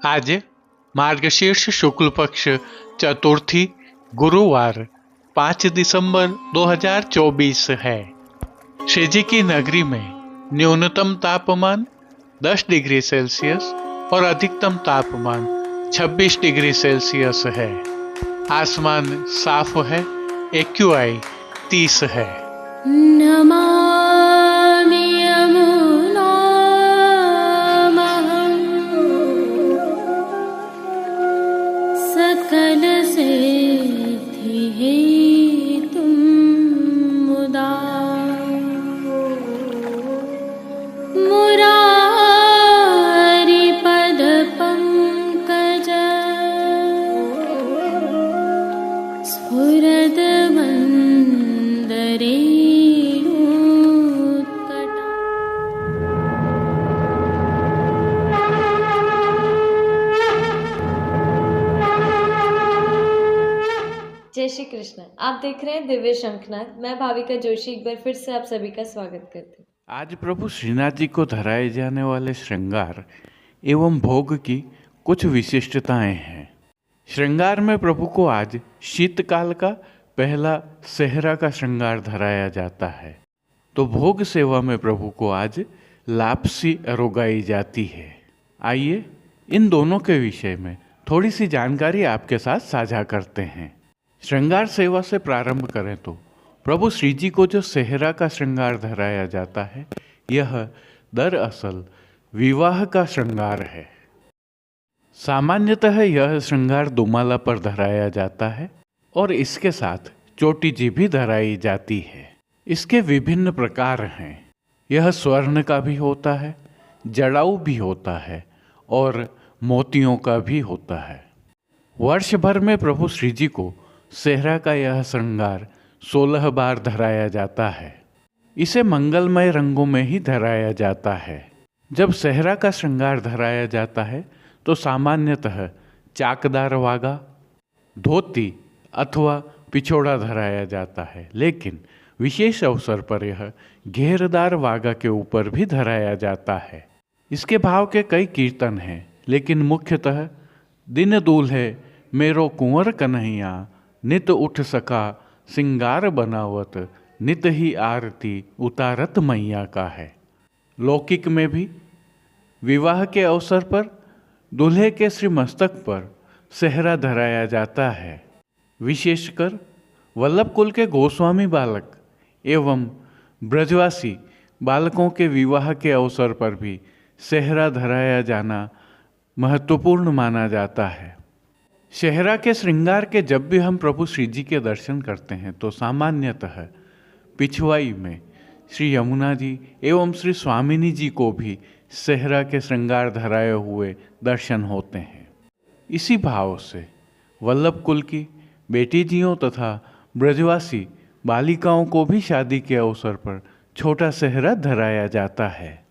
आज मार्गशीर्ष शुक्ल पक्ष चतुर्थी गुरुवार 5 दिसंबर 2024 है। श्री जी की नगरी में न्यूनतम तापमान 10 डिग्री सेल्सियस और अधिकतम तापमान 26 डिग्री सेल्सियस है। आसमान साफ है। AQI 30 है। नमामि यमुनामहं सकलसिद्धिहेतुं मुदा मुरारिपदपङ्कज स्फुरद्वन्दरे जय श्री कृष्ण। आप देख रहे हैं दिव्य शंखनाद। मैं भाविका जोशी एक बार फिर से आप सभी का स्वागत करती हूँ। आज प्रभु श्रीनाथ जी को धराए जाने वाले श्रृंगार एवं भोग की कुछ विशिष्टताएं हैं। श्रृंगार में प्रभु को आज शीतकाल का पहला सेहरा का श्रृंगार धराया जाता है, तो भोग सेवा में प्रभु को आज लापसी अरोगाई जाती है। आइए इन दोनों के विषय में थोड़ी सी जानकारी आपके साथ साझा करते हैं। श्रृंगार सेवा से प्रारंभ करें तो प्रभु श्री जी को जो सेहरा का श्रृंगार धराया जाता है, यह दरअसल विवाह का श्रृंगार है। सामान्यतः यह श्रृंगार दुमाला पर धराया जाता है और इसके साथ चोटी जी भी धराई जाती है। इसके विभिन्न प्रकार हैं। यह स्वर्ण का भी होता है, जड़ाऊ भी होता है और मोतियों का भी होता है। वर्ष भर में प्रभु श्री जी को सेहरा का यह श्रृंगार 16 बार धराया जाता है। इसे मंगलमय रंगों में ही धराया जाता है। जब सेहरा का श्रृंगार धराया जाता है तो सामान्यतः चाकदार वागा, धोती अथवा पिछोड़ा धराया जाता है, लेकिन विशेष अवसर पर यह घेरदार वागा के ऊपर भी धराया जाता है। इसके भाव के कई कीर्तन हैं, लेकिन मुख्यतः दिन दूल्हे मेरो कुंवर कन्हैया, नित उठ सका सिंगार बनावत, नित ही आरती उतारत मैया का है। लौकिक में भी विवाह के अवसर पर दूल्हे के श्री मस्तक पर सेहरा धराया जाता है। विशेषकर वल्लभ कुल के गोस्वामी बालक एवं ब्रजवासी बालकों के विवाह के अवसर पर भी सेहरा धराया जाना महत्वपूर्ण माना जाता है। सेहरा के श्रृंगार के जब भी हम प्रभु श्री जी के दर्शन करते हैं तो सामान्यतः पिछवाई में श्री यमुना जी एवं श्री स्वामिनी जी को भी सेहरा के श्रृंगार धराए हुए दर्शन होते हैं। इसी भाव से वल्लभ कुल की बेटीजियों तथा ब्रजवासी बालिकाओं को भी शादी के अवसर पर छोटा सेहरा धराया जाता है।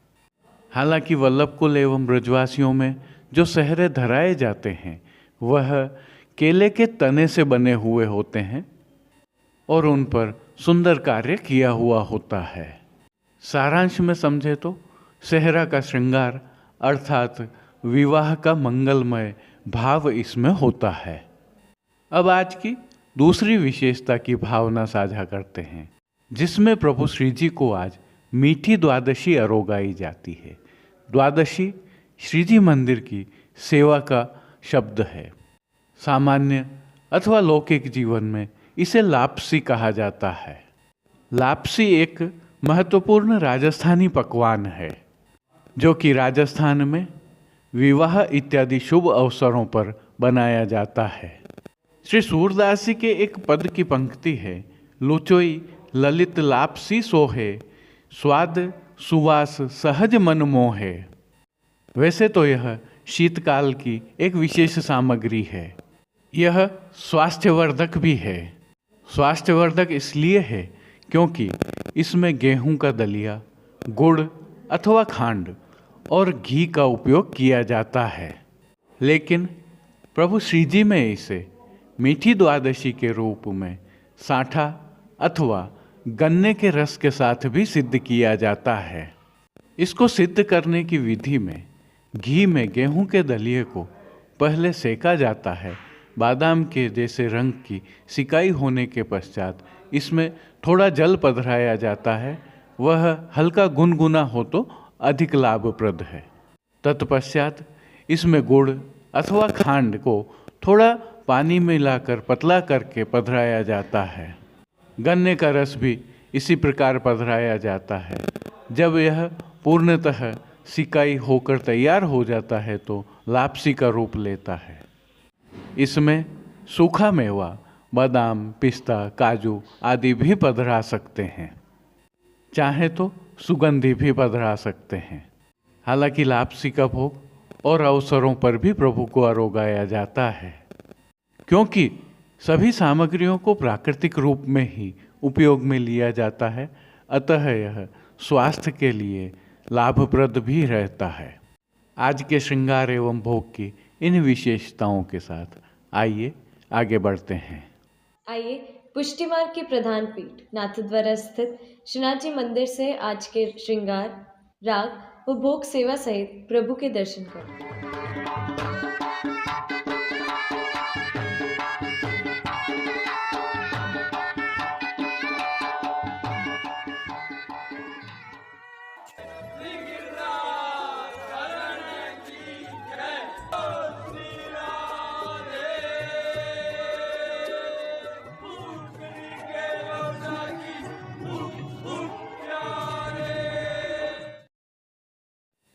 हालांकि वल्लभ कुल एवं ब्रजवासियों में जो सेहरे धराए जाते हैं वह केले के तने से बने हुए होते हैं और उन पर सुंदर कार्य किया हुआ होता है। सारांश में समझे तो सेहरा का श्रृंगार अर्थात विवाह का मंगलमय भाव इसमें होता है। अब आज की दूसरी विशेषता की भावना साझा करते हैं, जिसमें प्रभु श्री जी को आज मीठी द्वादशी अरोगाई जाती है। द्वादशी श्री जी मंदिर की सेवा का शब्द है। सामान्य अथवा लौकिक जीवन में इसे लापसी कहा जाता है। लापसी एक महत्वपूर्ण राजस्थानी पकवान है जो कि राजस्थान में विवाह इत्यादि शुभ अवसरों पर बनाया जाता है। श्री सूरदास जी के एक पद की पंक्ति है, लुचोई ललित लापसी सोहे, स्वाद सुवास सहज मन मोहे। वैसे तो यह शीतकाल की एक विशेष सामग्री है। यह स्वास्थ्यवर्धक भी है। स्वास्थ्यवर्धक इसलिए है क्योंकि इसमें गेहूं का दलिया, गुड़ अथवा खांड और घी का उपयोग किया जाता है। लेकिन प्रभु श्री जी में इसे मीठी द्वादशी के रूप में साठा अथवा गन्ने के रस के साथ भी सिद्ध किया जाता है। इसको सिद्ध करने की विधि में घी में गेहूं के दलिए को पहले सेका जाता है। बादाम के जैसे रंग की सिकाई होने के पश्चात इसमें थोड़ा जल पधराया जाता है। वह हल्का गुनगुना हो तो अधिक लाभप्रद है। तत्पश्चात इसमें गुड़ अथवा खांड को थोड़ा पानी में मिलाकर पतला करके पधराया जाता है। गन्ने का रस भी इसी प्रकार पधराया जाता है। जब यह पूर्णतः सिकाई होकर तैयार हो जाता है तो लापसी का रूप लेता है। इसमें सूखा मेवा, बादाम, पिस्ता, काजू आदि भी पधरा सकते हैं। चाहे तो सुगंधी भी पधरा सकते हैं। हालांकि लापसी का भोग और अवसरों पर भी प्रभु को आरोगाया जाता है, क्योंकि सभी सामग्रियों को प्राकृतिक रूप में ही उपयोग में लिया जाता है। अतः यह स्वास्थ्य के लिए लाभप्रद भी रहता है। आज के श्रृंगार एवं भोग की इन विशेषताओं के साथ आइए आगे बढ़ते हैं। आइए पुष्टि मार्ग के प्रधान पीठ नाथद्वारा स्थित श्रीनाथ जी मंदिर से आज के श्रृंगार, राग व भोग सेवा सहित प्रभु के दर्शन करें।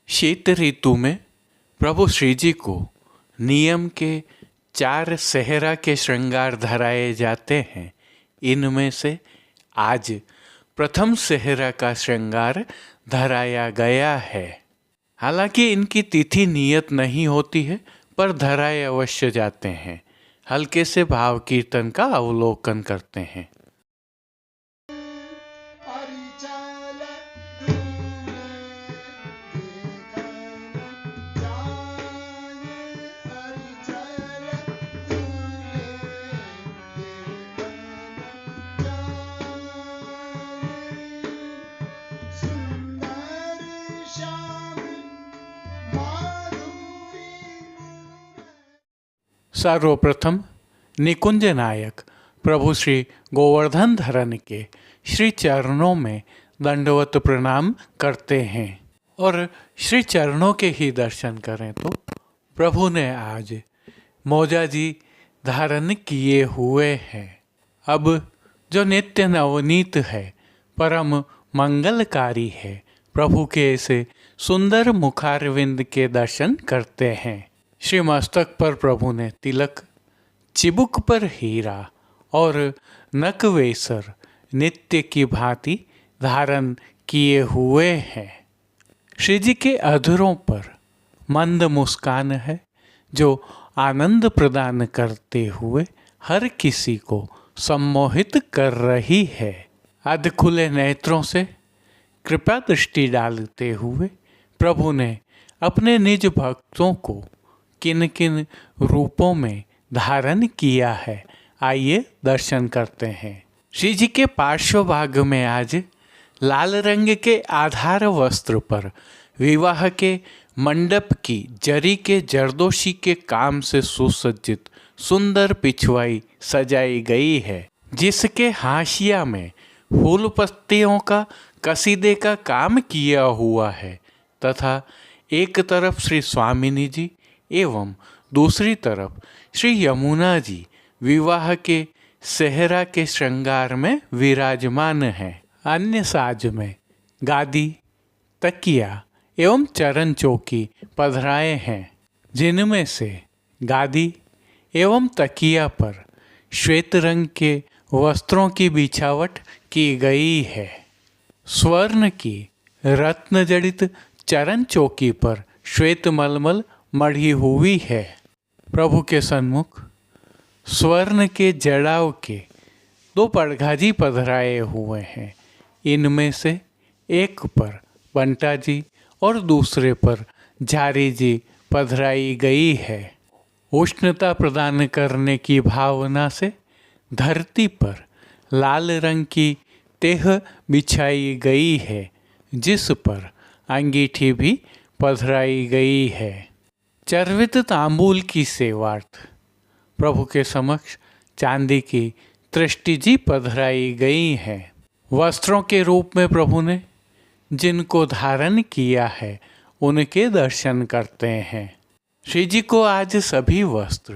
शीत ऋतु में प्रभु श्री जी को नियम के 4 सेहरा के श्रृंगार धराए जाते हैं। इनमें से आज प्रथम सेहरा का श्रृंगार धराया गया है। हालांकि इनकी तिथि नियत नहीं होती है, पर धराए अवश्य जाते हैं। हल्के से भाव कीर्तन का अवलोकन करते हैं। सर्वप्रथम निकुंज नायक प्रभु श्री गोवर्धन धरन के श्री चरणों में दंडवत प्रणाम करते हैं। और श्री चरणों के ही दर्शन करें तो प्रभु ने आज मोजा जी धारण किए हुए हैं। अब जो नित्य नवनीत है, परम मंगलकारी है, प्रभु के ऐसे सुंदर मुखारविंद के दर्शन करते हैं। श्री मस्तक पर प्रभु ने तिलक, चिबुक पर हीरा और नकवेसर नित्य की भांति धारण किए हुए हैं। श्री जी के अधरों पर मंद मुस्कान है, जो आनंद प्रदान करते हुए हर किसी को सम्मोहित कर रही है। अध खुले नेत्रों से कृपा दृष्टि डालते हुए प्रभु ने अपने निज भक्तों को किन किन रूपों में धारण किया है, आइए दर्शन करते हैं। श्री जी के पार्श्व भाग में आज लाल रंग के आधार वस्त्र पर विवाह के मंडप की जरी के जरदोशी के काम से सुसज्जित सुंदर पिछवाई सजाई गई है, जिसके हाशिया में फूल पत्तियों का कसीदे का काम किया हुआ है तथा एक तरफ श्री स्वामिनी जी एवं दूसरी तरफ श्री यमुना जी विवाह के सेहरा के श्रृंगार में विराजमान हैं। अन्य साज में गादी, तकिया एवं चरण चौकी पधराए हैं, जिनमें से गादी एवं तकिया पर श्वेत रंग के वस्त्रों की बिछावट की गई है। स्वर्ण की रत्न जड़ित चरण चौकी पर श्वेत मलमल मढ़ी हुई है। प्रभु के सन्मुख स्वर्ण के जड़ाव के 2 पड़घाजी पधराए हुए हैं। इनमें से एक पर बंटा जी और दूसरे पर झारी जी पधराई गई है। उष्णता प्रदान करने की भावना से धरती पर लाल रंग की तेह बिछाई गई है, जिस पर अंगीठी भी पधराई गई है। चर्वित तांबूल की सेवार्थ प्रभु के समक्ष चांदी की तृष्टि पधराई गई है। वस्त्रों के रूप में प्रभु ने जिनको धारण किया है उनके दर्शन करते हैं। श्री जी को आज सभी वस्त्र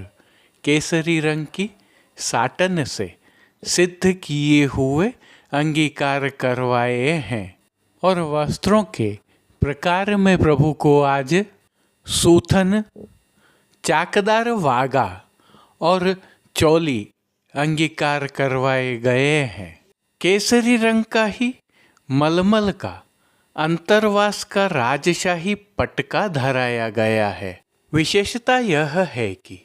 केसरी रंग की साटन से सिद्ध किए हुए अंगीकार करवाए हैं और वस्त्रों के प्रकार में प्रभु को आज सूथन, चाकदार वागा और चोली अंगीकार करवाए गए हैं। केसरी रंग का ही मलमल का अंतरवास का राजशाही पटका धराया गया है। विशेषता यह है कि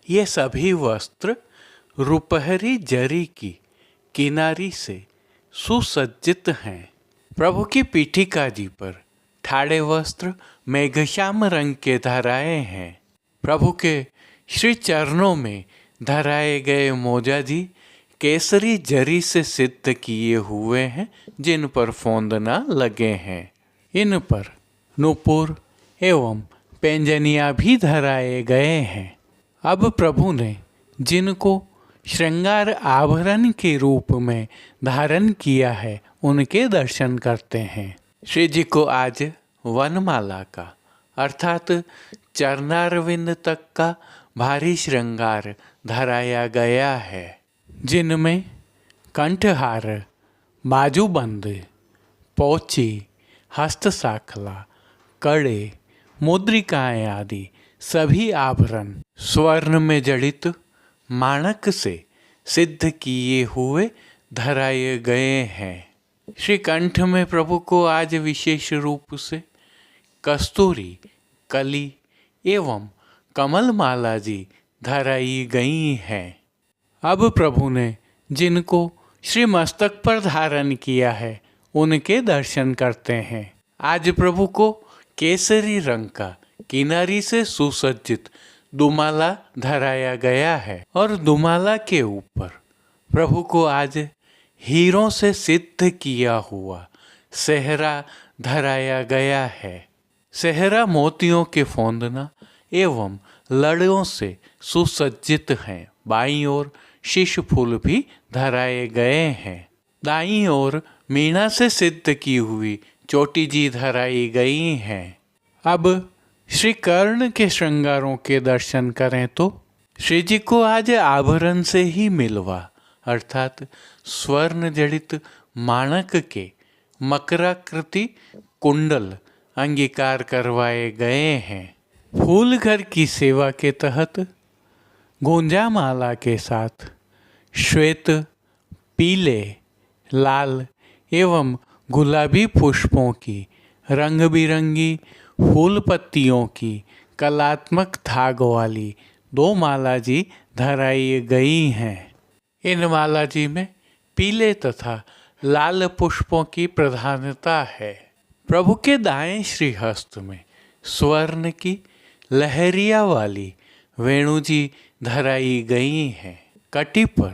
ये सभी वस्त्र रुपहरी जरी की किनारी से सुसज्जित हैं। प्रभु की पीठिका जी पर ठाड़े वस्त्र मेघश्याम रंग के धराए हैं। प्रभु के श्री चरणों में धराए गए मोजा जी केसरी जरी से सिद्ध किए हुए हैं, जिन पर फोंदना लगे हैं। इन पर नूपुर एवं पैंजनिया भी धराए गए हैं। अब प्रभु ने जिनको श्रृंगार आभरण के रूप में धारण किया है उनके दर्शन करते हैं। श्री जी को आज वनमाला का अर्थात चरणारविंद तक का भारी श्रृंगार धराया गया है, जिनमें कंठहार, बाजूबंद, पोची, हस्तसाखला, कड़े, मुद्रिकाएं आदि सभी आभरण स्वर्ण में जड़ित माणक से सिद्ध किए हुए धराए गए हैं। श्री कंठ में प्रभु को आज विशेष रूप से कस्तूरी, कली एवं कमल माला जी धराई गई हैं। अब प्रभु ने जिनको श्री मस्तक पर धारण किया है उनके दर्शन करते हैं। आज प्रभु को केसरी रंग का किनारी से सुसज्जित दुमाला धराया गया है और दुमाला के ऊपर प्रभु को आज हीरों से सिद्ध किया हुआ सेहरा धराया गया है। सेहरा मोतियों के फोंदना एवं लड़ों से सुसज्जित हैं। बाईं ओर शीश फूल भी धराए गए हैं। दाईं ओर मीणा से सिद्ध की हुई चोटी जी धराई गई हैं। अब श्री कर्ण के श्रृंगारों के दर्शन करें तो श्री जी को आज आभरण से ही मिलवा अर्थात स्वर्ण जड़ित माणक के मकराकृति कुंडल अंगीकार करवाए गए हैं। फूल घर की सेवा के तहत गोंजा माला के साथ श्वेत, पीले, लाल एवं गुलाबी पुष्पों की रंग बिरंगी फूल पत्तियों की कलात्मक थाग वाली 2 माला जी धराई गई हैं। इन माला जी में पीले तथा लाल पुष्पों की प्रधानता है। प्रभु के दाएं श्री हस्त में स्वर्ण की लहरिया वाली वेणु जी धराई गई हैं। कटी पर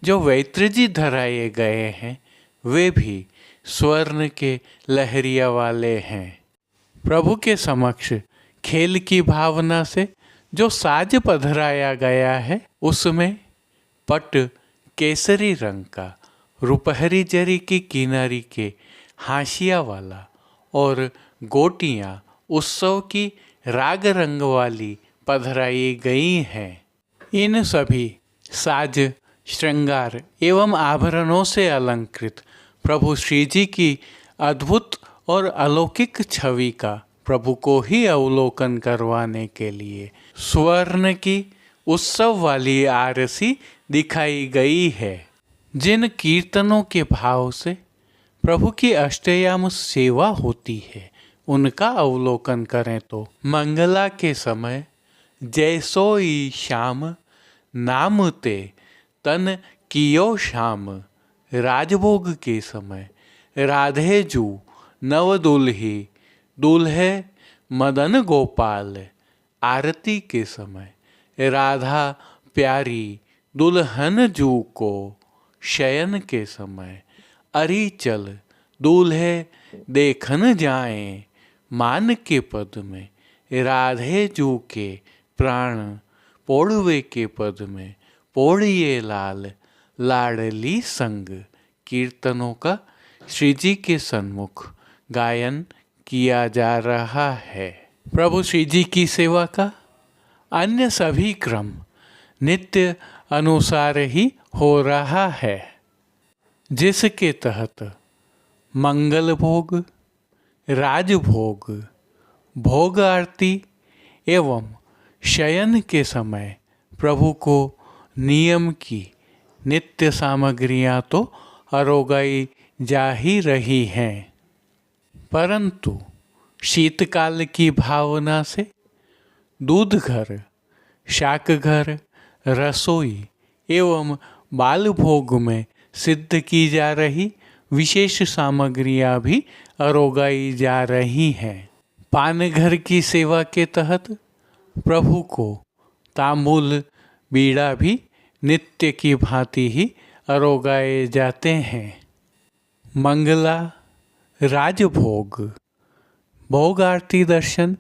जो वैत्र जी धराए गए हैं वे भी स्वर्ण के लहरिया वाले हैं। प्रभु के समक्ष खेल की भावना से जो साज पधराया गया है उसमें पट केसरी रंग का रुपहरी जरी की किनारी के हाशिया वाला और गोटियां उत्सव की राग रंग वाली पधराई गई हैं। इन सभी साज, श्रृंगार एवं आभरणों से अलंकृत प्रभु श्री जी की अद्भुत और अलौकिक छवि का प्रभु को ही अवलोकन करवाने के लिए स्वर्ण की उत्सव वाली आरसी दिखाई गई है। जिन कीर्तनों के भाव से प्रभु की अष्टयाम सेवा होती है उनका अवलोकन करें तो मंगला के समय जैसोई श्याम नाम ते तन कियो श्याम, राजभोग के समय राधे जू नव दुल्ही दुल्हे मदन गोपाल, आरती के समय राधा प्यारी दुल्हन जू को, शयन के समय अरी चल दूल्हे देखन जाएं, मान के पद में राधे जू के प्राण पोड़वे के पद में पोड़िए लाल लाडली संग कीर्तनों का श्री जी के सन्मुख गायन किया जा रहा है। प्रभु श्री जी की सेवा का अन्य सभी क्रम नित्य अनुसार ही हो रहा है, जिसके तहत मंगल भोग, राजभोग, भोग आरती एवं शयन के समय प्रभु को नियम की नित्य सामग्रियां तो अरोगाई जा ही रही हैं, परंतु शीतकाल की भावना से दूध घर, शाक घर, रसोई एवं बाल भोग में सिद्ध की जा रही विशेष सामग्रियां भी अरोगाई जा रही हैं। पान घर की सेवा के तहत प्रभु को तांबूल बीड़ा भी नित्य की भांति ही अरोगाए जाते हैं। मंगला, राजभोग, भोग आरती दर्शन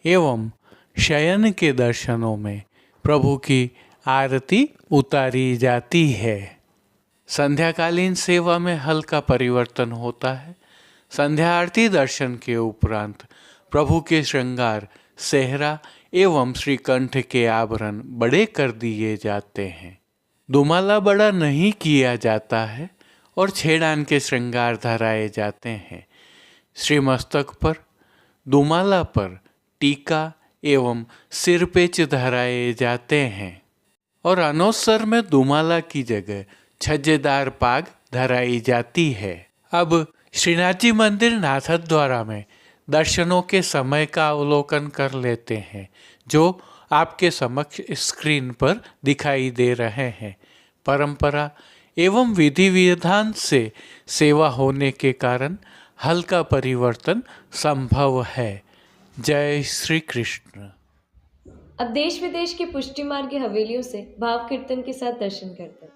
एवं शयन के दर्शनों में प्रभु की आरती उतारी जाती है। संध्याकालीन सेवा में हल्का परिवर्तन होता है। संध्या आरती दर्शन के उपरांत प्रभु के श्रृंगार, सेहरा एवं श्रीकंठ के आभरण बड़े कर दिए जाते हैं। दुमाला बड़ा नहीं किया जाता है और छेड़ान के श्रृंगार धराए जाते हैं। श्री मस्तक पर, दुमाला पर टीका एवं सिरपेच धराए जाते हैं और अनोत्सर में दुमाला की जगह छज्जेदार पाग धराई जाती है। अब श्रीनाथ जी मंदिर नाथद्वारा में दर्शनों के समय का अवलोकन कर लेते हैं, जो आपके समक्ष स्क्रीन पर दिखाई दे रहे हैं। परंपरा एवं विधि विधान से सेवा होने के कारण हल्का परिवर्तन संभव है। जय श्री कृष्ण। अब देश विदेश की पुष्टि मार्ग की हवेलियों से भाव कीर्तन के साथ दर्शन करते हैं।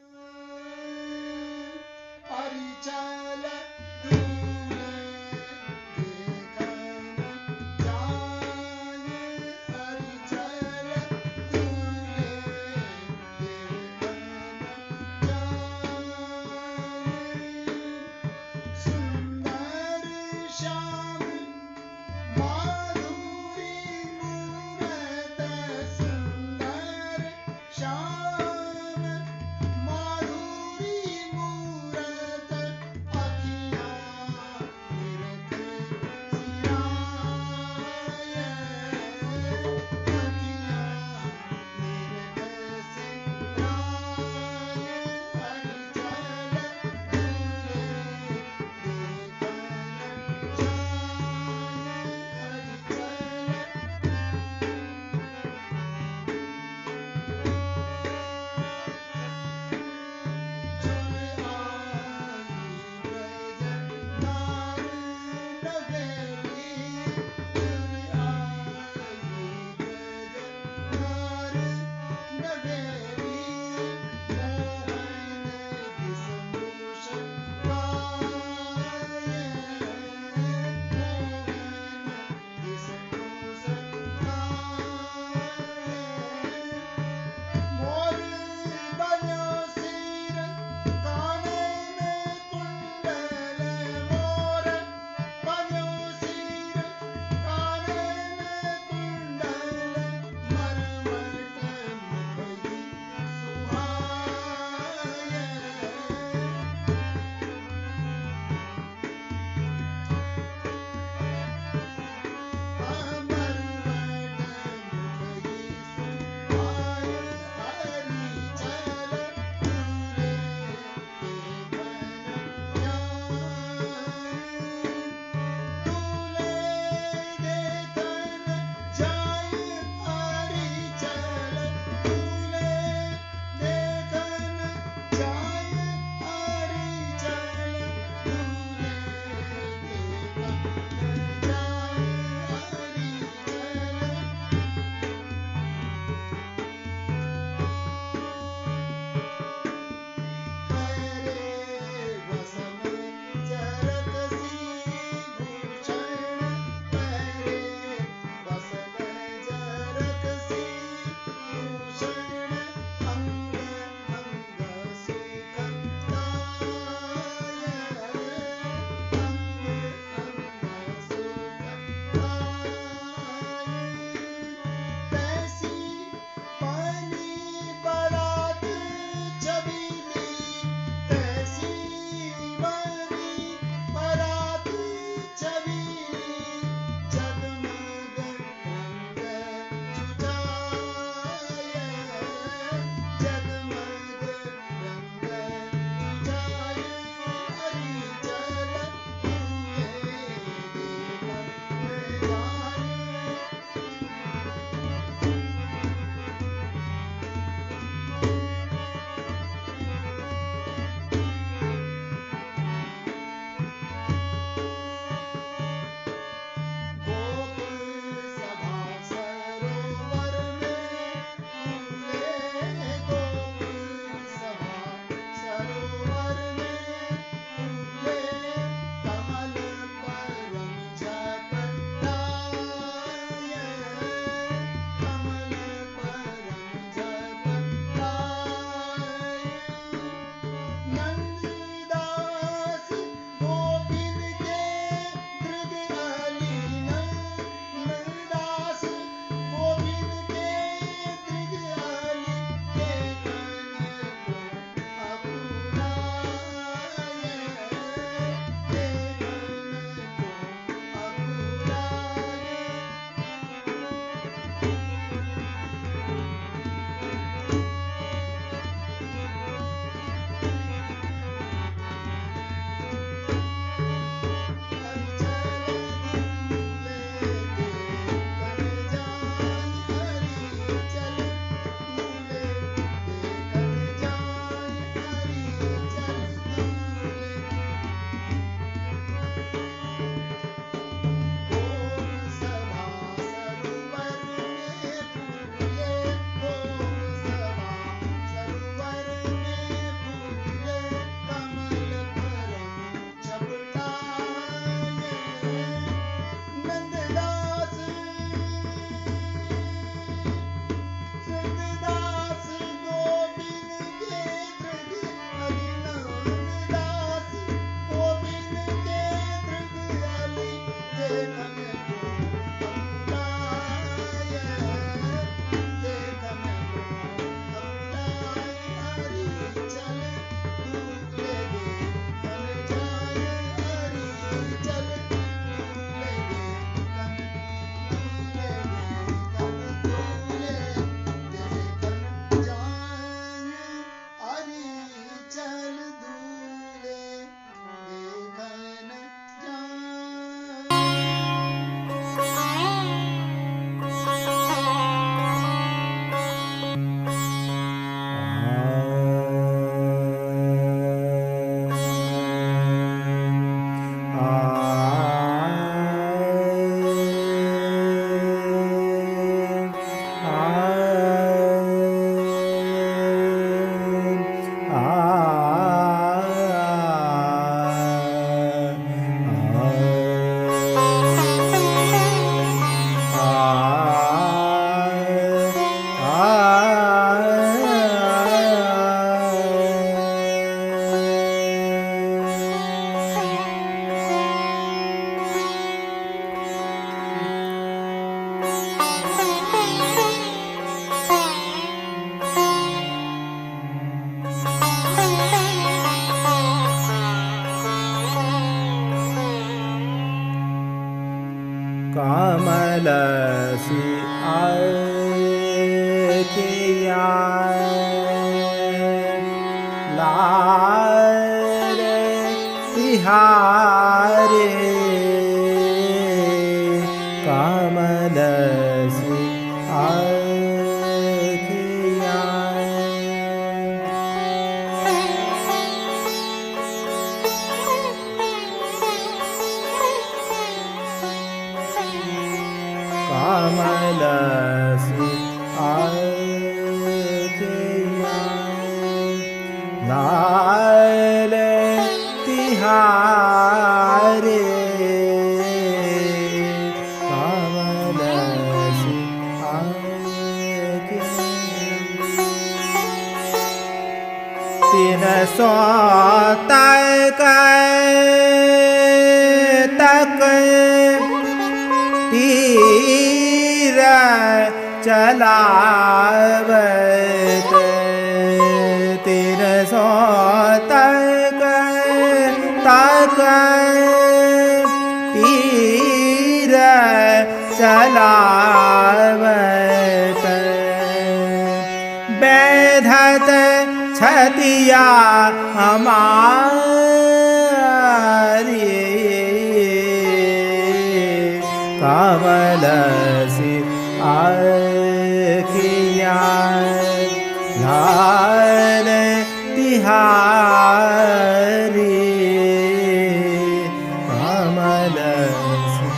कमलसी आखिया लाल तिहारे कमलसी आखिया कमलसी आखिया लाल तिहारे कमलसी आखिया तीन सौ तक तीर चलावत 300 तक तीर चलावत बैधत छतिया हमारी कमलसी आखिया लाल तिहारी कमलसी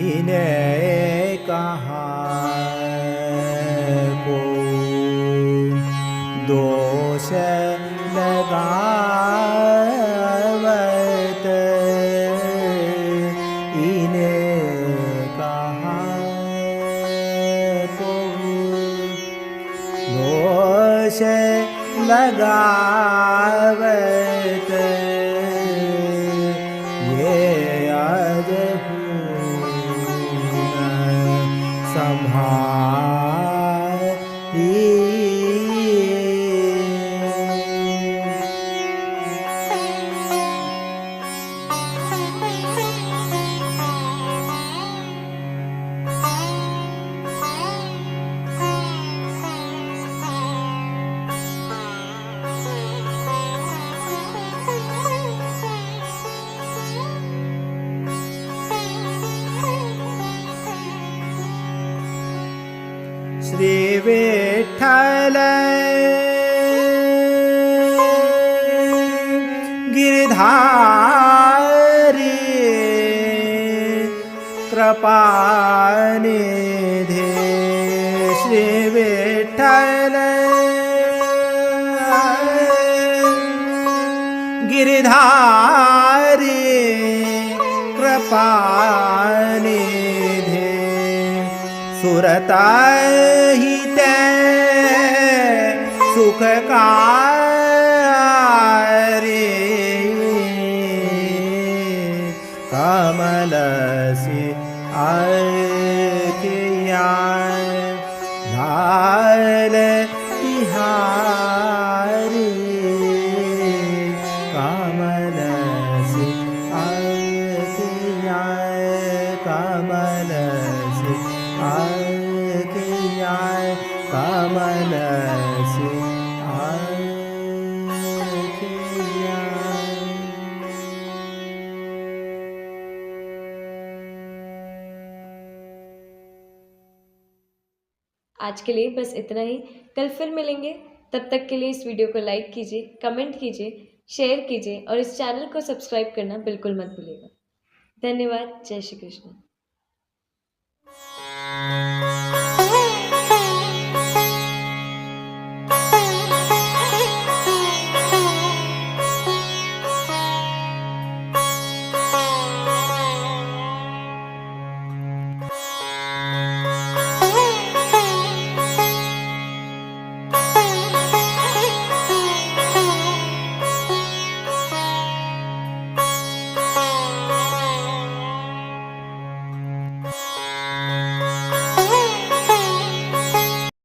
इन्हें कहाँ को दोष लगावत इन्हें कहाँ को दोष लगावत ये आज श्री विठ्ठल गिरधारी कृपानिधि श्री विठ्ठल गिरधारी कृपानिधि सुरताहिते सुखकारी कमलसी आखिया लाल तिहारी कमलसी आखिया कमलसी आखिया कमलसी आखिया। आज के लिए बस इतना ही। कल फिर मिलेंगे। तब तक के लिए इस वीडियो को लाइक कीजिए, कमेंट कीजिए, शेयर कीजिए और इस चैनल को सब्सक्राइब करना बिल्कुल मत भूलिएगा। धन्यवाद। जय श्री कृष्ण।